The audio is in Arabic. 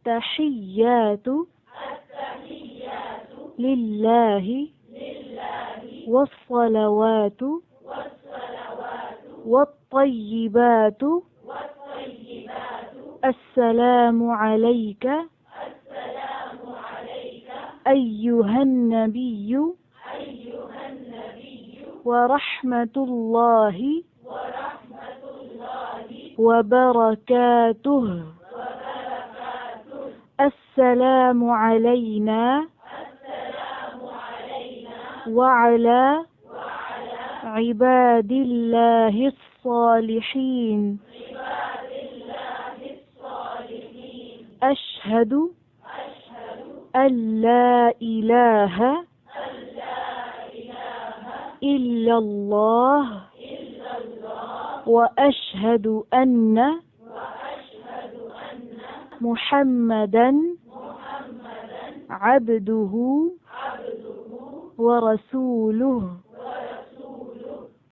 التحيات لله والصلوات والطيبات السلام عليك أيها النبي ورحمة الله وبركاته. السلام علينا وعلى عباد الله الصالحين. أشهد أن لا إله إلا الله وأشهد أن محمدا عبده ورسوله.